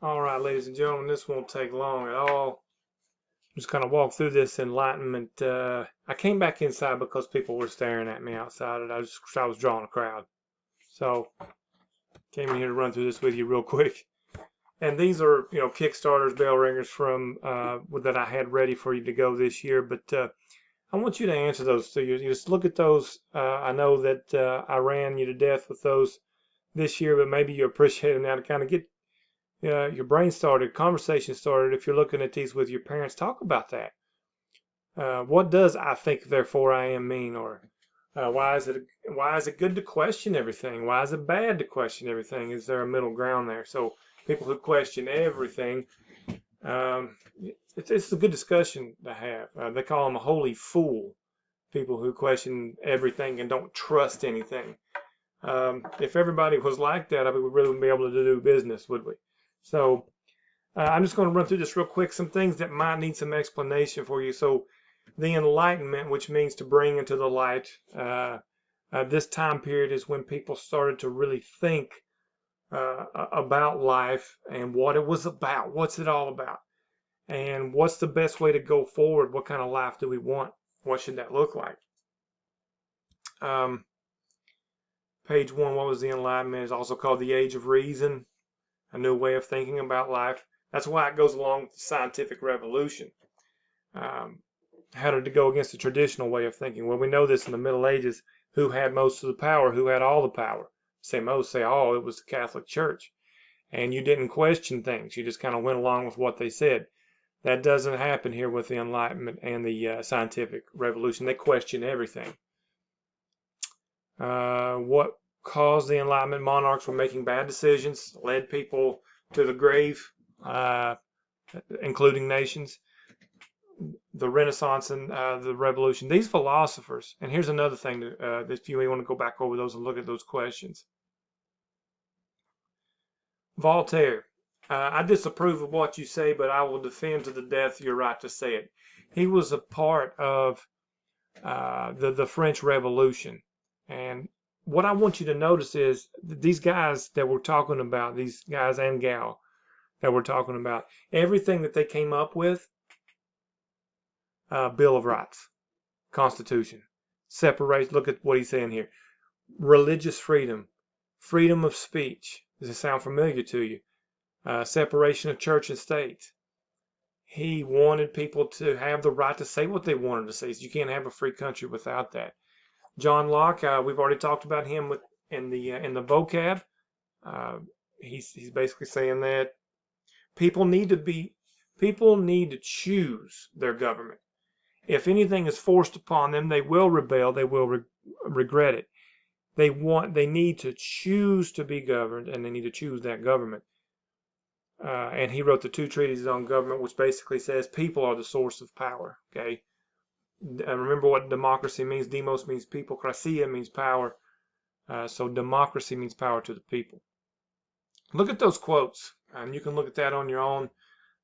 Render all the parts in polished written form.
All right, ladies and gentlemen, this won't take long at all. Just kind of walk through this enlightenment. I came back inside because people were staring at me outside, and I was drawing a crowd. So came in here to run through this with you real quick. And these are, Kickstarters, bell ringers from that I had ready for you to go this year. But I want you to answer those. So you just look at those. I know that I ran you to death with those this year, but maybe you appreciate them now to kind of get your brain started, conversation started. If you're looking at these with your parents, talk about that. What does "I think therefore I am" mean, or why is it good to question everything? Why is it bad to question everything? Is there a middle ground there? So people who question everything, um, it's a good discussion to have. They call them a holy fool. People who question everything and don't trust anything. If everybody was like that, we would really be able to do business, would we? So I'm just going to run through this real quick, some things that might need some explanation for you. So the Enlightenment, which means to bring into the light, this time period is when people started to really think about life and what it was about. What's it all about? And what's the best way to go forward? What kind of life do we want? What should that look like? Page 1, what was the Enlightenment? Is also called the Age of Reason, a new way of thinking about life. That's why it goes along with the scientific revolution. How did it go against the traditional way of thinking? Well, we know this in the Middle Ages. Who had most of the power? Who had all the power? Say most, say all. It was the Catholic Church. And you didn't question things. You just kind of went along with what they said. That doesn't happen here with the Enlightenment and the scientific revolution. They question everything. What caused the Enlightenment? Monarchs were making bad decisions, led people to the grave, including nations. The Renaissance and the Revolution. These philosophers, and here's another thing that if you may want to go back over those and look at those questions. Voltaire. I disapprove of what you say, but I will defend to the death your right to say it. He was a part of the French Revolution. And what I want you to notice is these guys that we're talking about, these guys and gal that we're talking about, everything that they came up with, Bill of Rights, Constitution, separate. Look at what he's saying here. Religious freedom, freedom of speech. Does it sound familiar to you? Separation of church and state. He wanted people to have the right to say what they wanted to say. So you can't have a free country without that. John Locke, we've already talked about him in the vocab. He's basically saying that people need to choose their government. If anything is forced upon them, they will rebel. They will regret it. They need to choose to be governed, and they need to choose that government. And he wrote the 2 treatises on government, which basically says people are the source of power. Okay. Remember what democracy means. Demos means people. Krasia means power. So democracy means power to the people. Look at those quotes, and you can look at that on your own.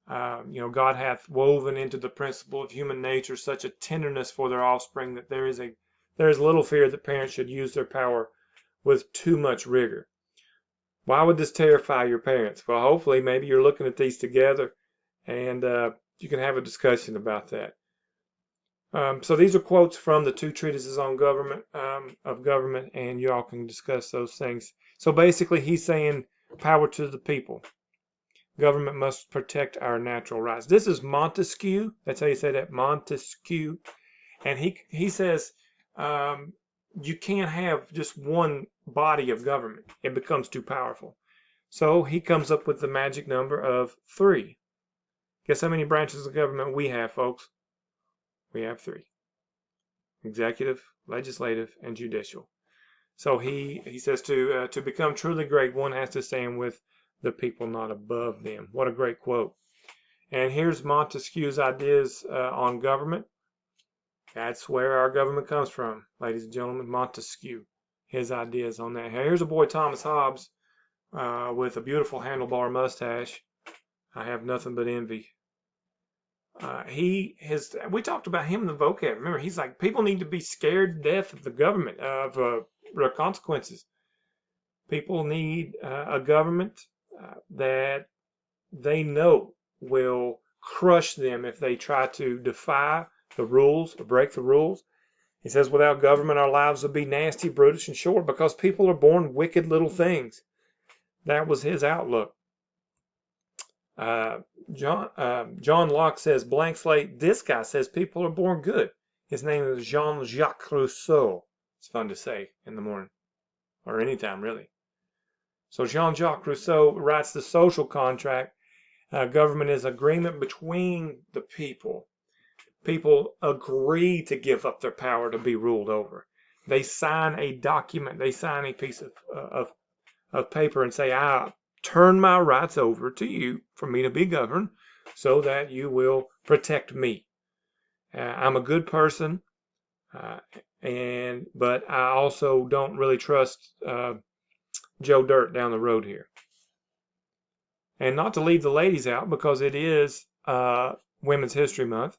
God hath woven into the principle of human nature such a tenderness for their offspring that there is little fear that parents should use their power with too much rigor. Why would this terrify your parents? Well, hopefully, maybe you're looking at these together, and you can have a discussion about that. So these are quotes from the 2 treatises on government, and you all can discuss those things. So basically, he's saying power to the people. Government must protect our natural rights. This is Montesquieu. That's how you say that, Montesquieu. And he says you can't have just one body of government. It becomes too powerful. So he comes up with the magic number of 3. Guess how many branches of government we have, folks? We have 3. Executive, legislative, and judicial. So he says to become truly great, one has to stand with the people, not above them. What a great quote. And here's Montesquieu's ideas on government. That's where our government comes from, ladies and gentlemen. Montesquieu, his ideas on that. Here's a boy, Thomas Hobbes, with a beautiful handlebar mustache. I have nothing but envy. We talked about him in the vocab. Remember, he's like, people need to be scared to death of the government, of the consequences. People need a government that they know will crush them if they try to defy the rules or break the rules. He says, without government, our lives would be nasty, brutish, and short because people are born wicked little things. That was his outlook. John Locke says, blank slate. This guy says people are born good. His name is Jean-Jacques Rousseau. It's fun to say in the morning, or anytime, really. So Jean-Jacques Rousseau writes the social contract. Government is agreement between the people. People agree to give up their power to be ruled over. They sign a document. They sign a piece of paper and say, I turn my rights over to you for me to be governed so that you will protect me. I'm a good person, but I also don't really trust Joe Dirt down the road here. And not to leave the ladies out, because it is Women's History Month.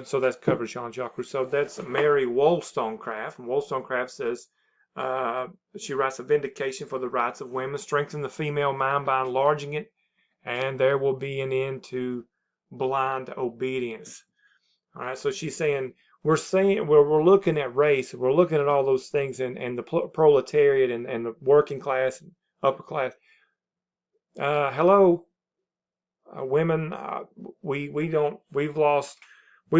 So that covers Jean-Jacques Rousseau. That's Mary Wollstonecraft. And Wollstonecraft says, she writes a vindication for the rights of women, strengthen the female mind by enlarging it, and there will be an end to blind obedience. All right, so she's saying, we're looking at race, we're looking at all those things, and the proletariat and the working class and upper class. Hello, women, we've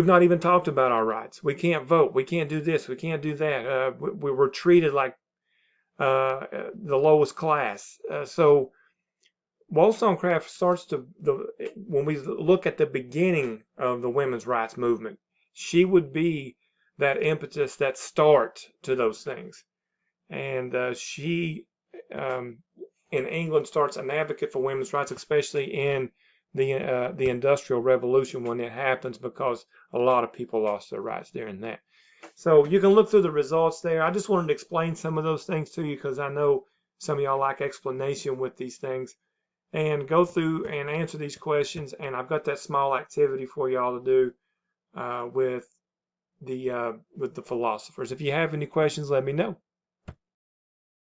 not even talked about our rights. We can't vote. We can't do this. We can't do that. We were treated like the lowest class. So Wollstonecraft starts when we look at the beginning of the women's rights movement, she would be that impetus, that start to those things. And she, in England, starts an advocate for women's rights, especially in the Industrial Revolution when it happens, because a lot of people lost their rights during that. So you can look through the results there. I just wanted to explain some of those things to you because I know some of y'all like explanation with these things. And go through and answer these questions. And I've got that small activity for y'all to do with the philosophers. If you have any questions, let me know.